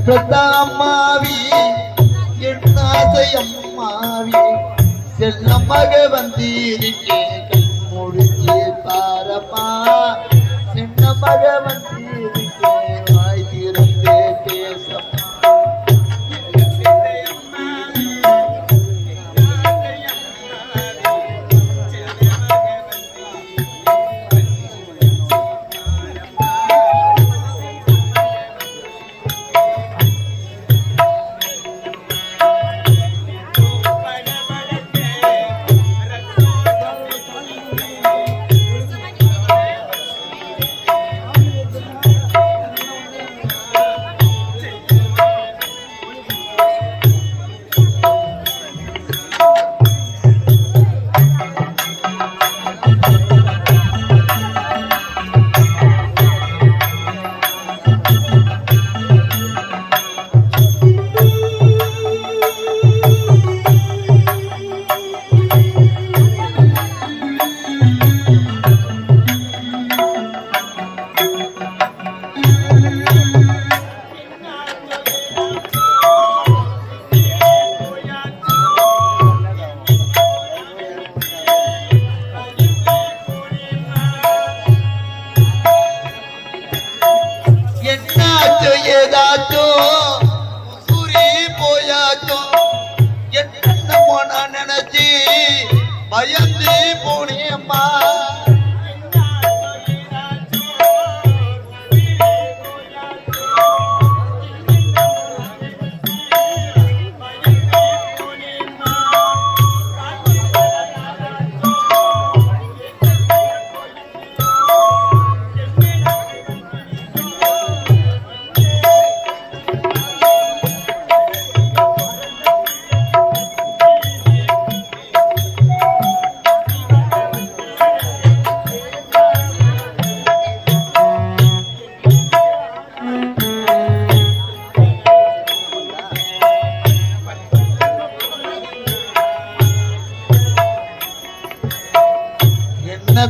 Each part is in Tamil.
பெற்ற அம்மாவி என் ஆசை அம்மாவி செல்ல மக வந்தீரிக்கே கண் முடிச்சு பாரம்மா சின்ன மக வந்தீரிக்கே வாய் திறந்தே பேசம்மா பயந்து போனியம்மா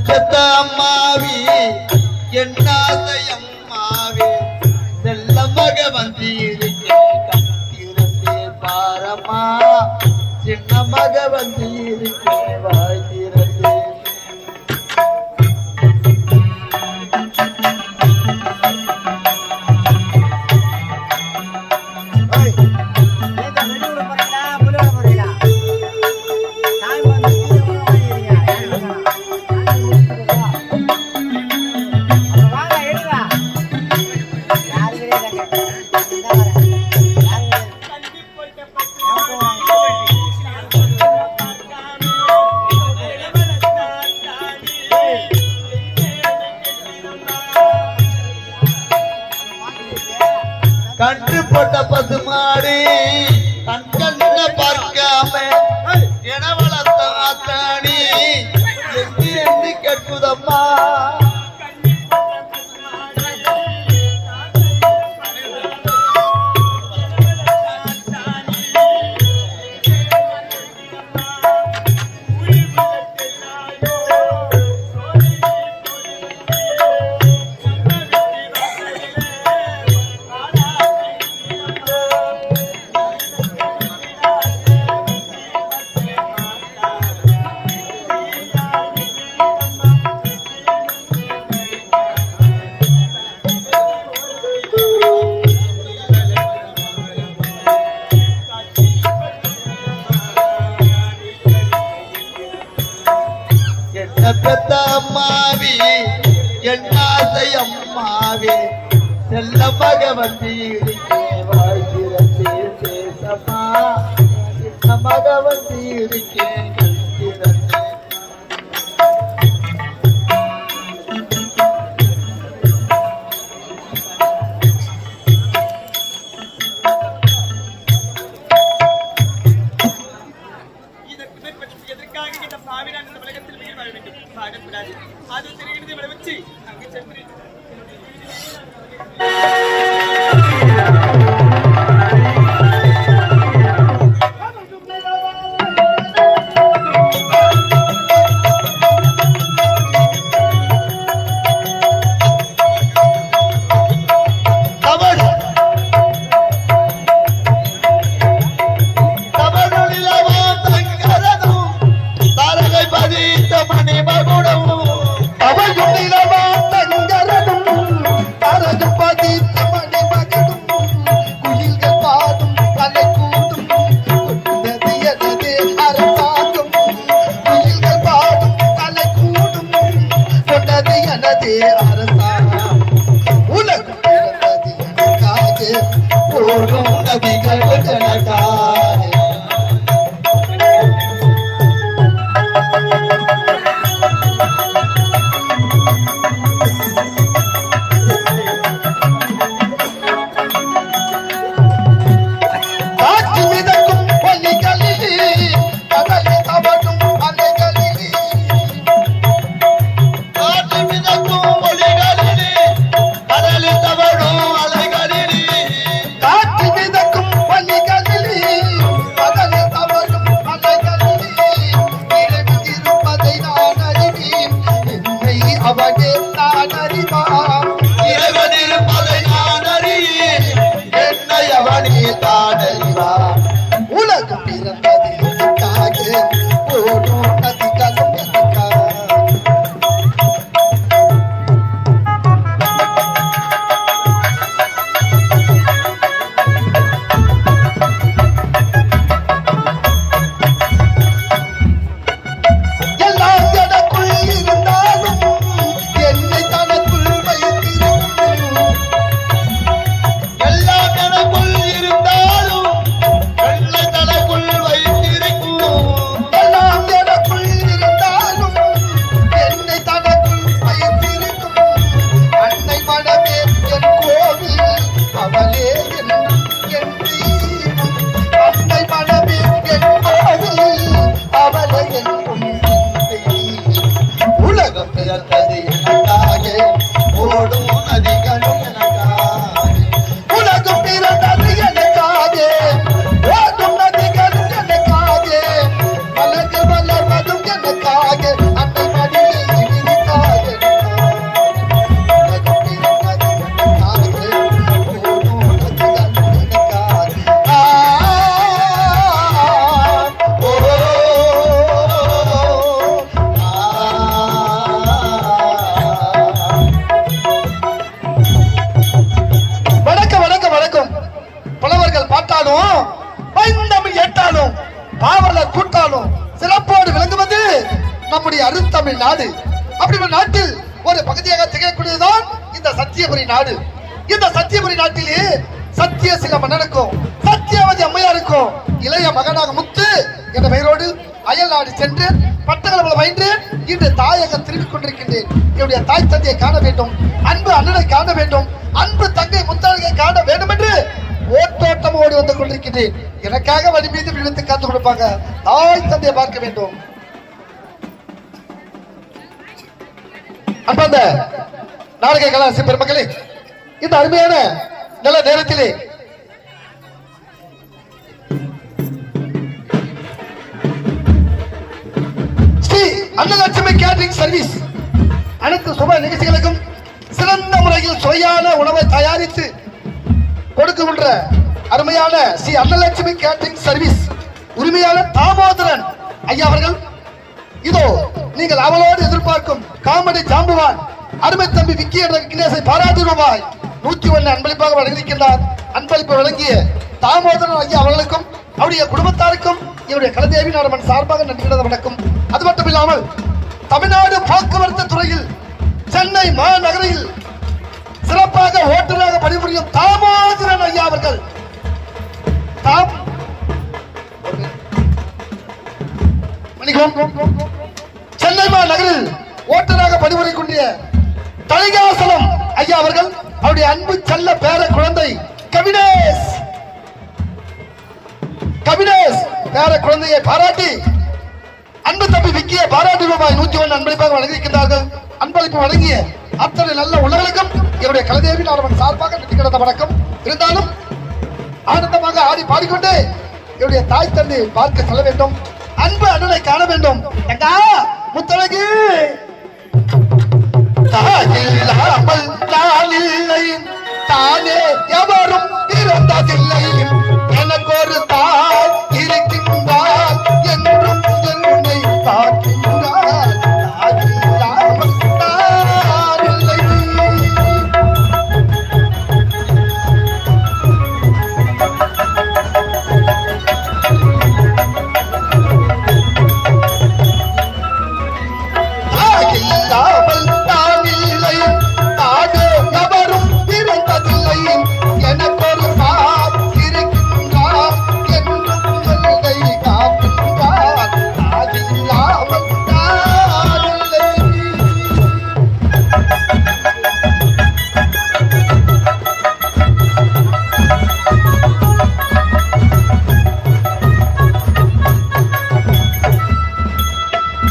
பெத்த அம்மாவி என் ஆசை அம்மாவி செல்ல மக வந்தீரிக்கே கத்திரத்தே பாரம்மா சின்ன மக வந்தீரிக்கே வாய் திறந்தே கன்று போட்ட பசுமாடு கண்கண்ண பார்க்காம என வளர்த்த ஆத்தாணி எங்கு என்று கேட்குதம்மா பெத்த அம்மாவி என் ஆசை அம்மாவி செல்ல மக வந்தீரிக்கே வாய் திறந்தே பேசம்மா சின்ன மக வந்தீரிக்கே திறந்தே அது தெரிகிறது இவளை வச்சு அங்கே சென்று நதிகளும் எனக்காக உலகம் பிறந்தது எனக்காக ஓடும் நதிகளும் எனக்காக மலர்கள் வளர்வதும் எனக்காக அன்னை மடியில் இனிதாக உலகம் பிறந்தது எனக்காக ஓடும் நதிகளும் எனக்காக பாட்டாலும் பைந்தமிழ் ஏட்டாலும் பாவலர் கூட்டாலும் சிறப்போடு விளங்குவது நம்முடைய அருந்தமிழ் நாடு. அப்படி ஒரு நாட்டில் ஒரு பகுதியாக திகழக்கூடியதுதான் இந்த சத்தியபுரி நாடு. இந்த சத்தியபுரி நாட்டிலே சத்தியசில மன்னனுக்கும் சத்தியவதி அம்மையாருக்கும் இளைய மகனாக முத்து என்ற பெயரோடு அயல் நாடு சென்று பட்டங்களை பயின்று இன்று தாயகம் திரும்பிக் கொண்டிருக்கின்றேன். என்னுடைய தாய் தந்தையை காண வேண்டும், அன்பு அண்ணனை காண வேண்டும், அன்பு தங்கை முத்தழகை காண வேண்டும் என்று ஓட்டோட்டம் ஓடி வந்து கொண்டிருக்கிறேன். எனக்காக வழி மீது விழுந்து காத்து கொடுப்பாங்க. தாய் தந்தையை பார்க்க வேண்டும். அன்பார்ந்த நாடக கலாசி பெருமக்களே, இந்த அருமையான நல்ல நேரத்திலே ஸ்ரீ அன்னலட்சுமி கேட்டரிங் சர்வீஸ் அனைத்து சுப நிகழ்ச்சிகளுக்கும் சிறந்த முறையில் சுவையான உணவை தயாரித்து கொடுக்கின்ற அருமையான ஸ்ரீ அன்னலட்சுமி கேட்டரிங் சர்வீஸ் உரிமையாளர் தாமோதரன் ஐயா அவர்கள் இதோ நீங்கள் அவளோடு எதிர்பார்க்கும் காமெடி ஜாம்புவான் அருமை தம்பி விக்கி என்ற விக்னேஷை பாராட்டு ரூபாய் 101 அன்பளிப்பாக வழங்கியிருக்கின்றார். அன்பளிப்பு வழங்கிய தாமோதரன் ஐயா அவர்களுக்கும் அவருடைய குடும்பத்தாருக்கும் இவருடைய கலதேவி நாடமன் சார்பாக நன்றி வணக்கம். அது மட்டும் இல்லாமல் தமிழ்நாடு போக்குவரத்து துறையில் சென்னை மாநகரில் சிறப்பாக ஓட்டுநராக பணிபுரியும் தாமோதரன் ஐயா அவர்கள் சென்னை மாநகரில் ஓட்டுநராக பணிபுரியக்கூடிய தலிகாசலம் ஐயா அவர்கள் அவருடைய அன்பு செல்ல பேர குழந்தை கவினேஷ் பேர குழந்தையை பாராட்டி அன்பு தம்பி விக்கிய பாராட்டு ரூபாய் 101 அன்பளிப்பாக வழங்கியிருக்கிறார்கள். அன்பளிப்பு வழங்கிய அத்தனை நல்ல உள்ளங்களுக்கும் என்னுடைய கலதேவி நாடவன் சார்பாக நன்றி கிடந்த வணக்கம். இருந்தாலும் ஆனந்தமாக ஆடி பாடிக்கொண்டே என்னுடைய தாய் தந்தை பார்க்க செல்ல வேண்டும், அன்பு அண்ணனை காண வேண்டும். எங்கா முத்தழகு தாயில்லாமல் நான் இல்லை, தானே எவரும் இறந்ததில்லை, எனக்கு ஒரு தாய் இருக்கின்றார் என்றும் என்னை காக்கின்றார், தாயில்லாமல் நான் இல்லை. தாயில்லாமல் நான் இல்லை, தானே எவரும் இறந்ததில்லை, எனக்கு ஒரு தாய் இருக்கின்றார் என்றும் என்னை காக்கின்றார், தாயில்லாமல் நான் இல்லை.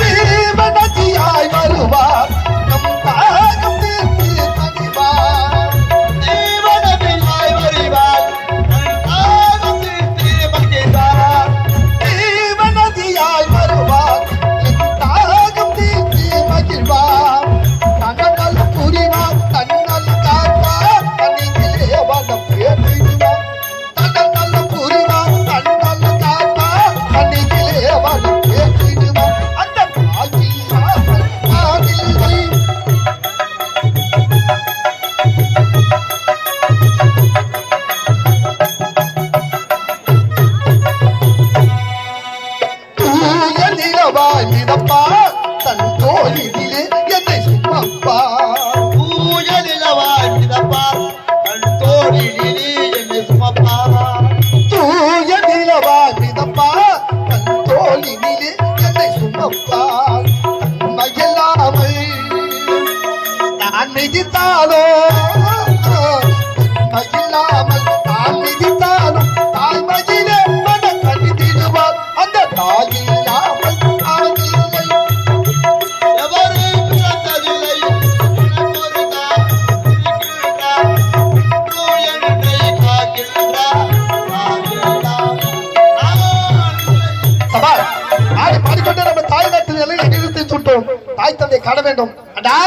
தீவனதியாய் வருவார் நம் தாகம் தீர்த்து மகிழ்வார், தீவனதியாய் வருவார் நம் தாகம் தீர்த்து மகிழ்வார், தீவனதியாய் வருவார் நம் தாகம் தீர்த்து மகிழ்வார், தன்னல் புரிவார் தன்னல் காப்பார் அன்னிலே வனம் பேசுவார், தன்னல் புரிவார் தன்னல் காப்பார் அன்னிலே வனம் பேசுவார், அந்த தாயில்லாமல் நான் இல்லை. தூய நிலவாய் மிதப்பா தன் தோளிலே என்னை சுமப்பா, தூய நிலவாய் மிதப்பா தன் தோளிலே என்னை சுமப்பா, தூய நிலவாய் மிதப்பா தன் தோளிலே என்னை சுமப்பா, மகிழாமல் நான் மிதித்தாலோ மகிழாமல் நான் மிதித்தாலும் தாய் மகிழே மன கண்டிடுவார், அந்த தாயில்லாமல் நான் இல்லை, எவரும் பிறந்ததில்லை, எனக்கு ஒரு தாய் வேண்டும். அடா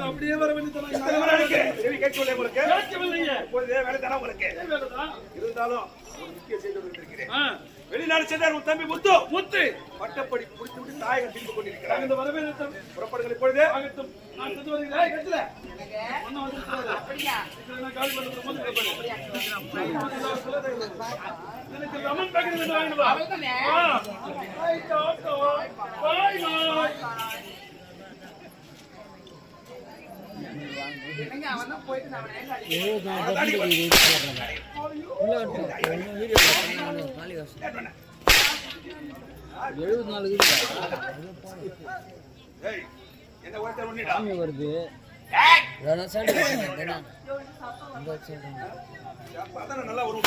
அப்படியே வர வேண்டியது இருந்தாலும் முக்கிய செய்தி இருக்கிறேன். வெளிநாடு சென்றார் உன் தம்பி முத்து முத்து பட்டப்படி முடித்து விட்டு தாயகம் திரும்பி கொண்டிருக்கிறார். இந்த வரவேற்கும் புறப்படுகள் இப்பொழுதே ஆகட்டும். நான் சென்று வருகிறேன். கட்டல ஒண்ணு வந்து அப்படியே நான் கால் பண்ணது போது எனக்கு ரமன் பேக்கரி வந்து வாங்கிட்டு வா. Bye tata bye bye. என்னங்க அவன் தான் போயிட்டு நான் அவனை வருது நல்லா வரும்.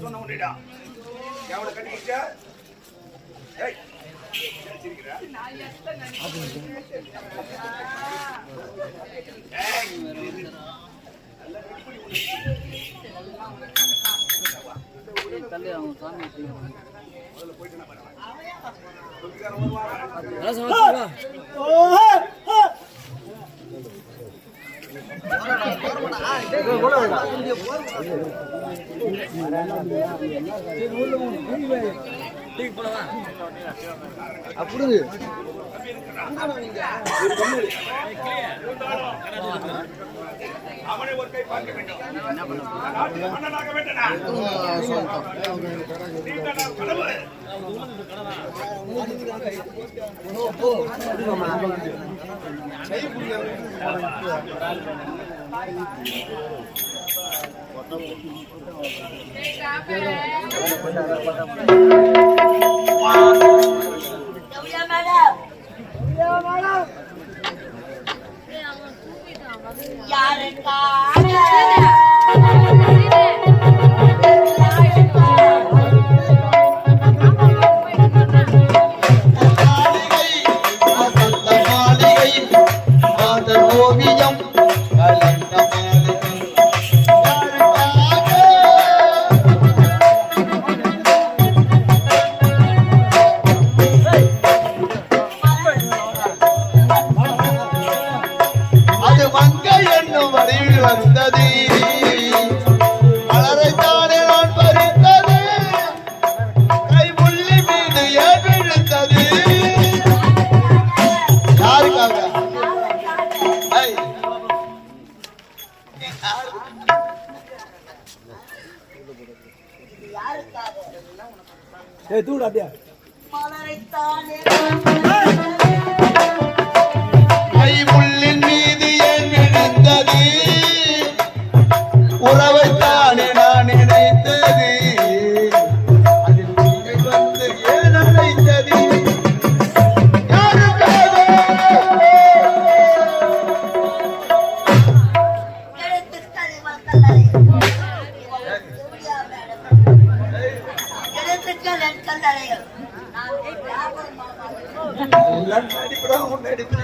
சொன்ன உன்னிடா எவனை கட்டிக்கிச்சா அப்படி அவனை ஒரு கை பார்க்க வேண்டும். மன்னனாக வேண்டும். தூடு அப்படியே கைமுள்ளின் மீது ஏன் விழுந்தது உறவைத்தானே நான் நினைத்தது அதில் வந்து ஏன எல்லாம் நடிப்படா உன் நடிப்பு.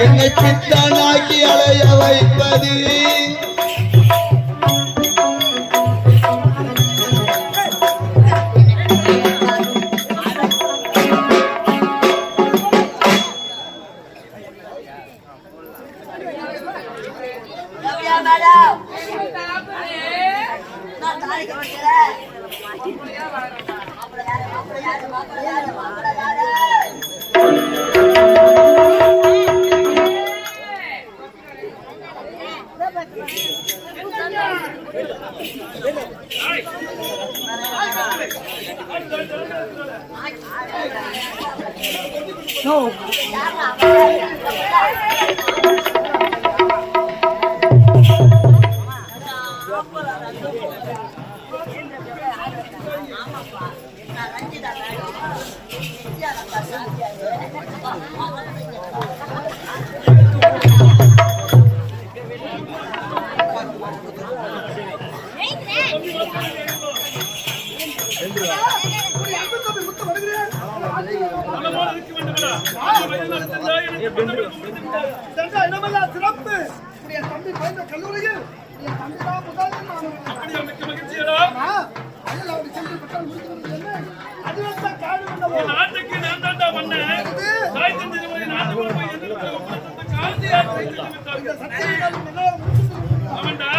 என்னை பித்தனாக்கி அலைய வைப்பது சிறப்பு தம்பி பயின்ற கல்லூரியில் என் தம்பி தான் முதல் அப்படி சென்று பெற்றால் முடிக்கிறது என்ன அதுதான் காடு நாட்டுக்கு நான் தாண்டா பண்ணேன் தாய் தந்தை நாட்டுக்கு போய் இந்த சத்தியம் அவன்டா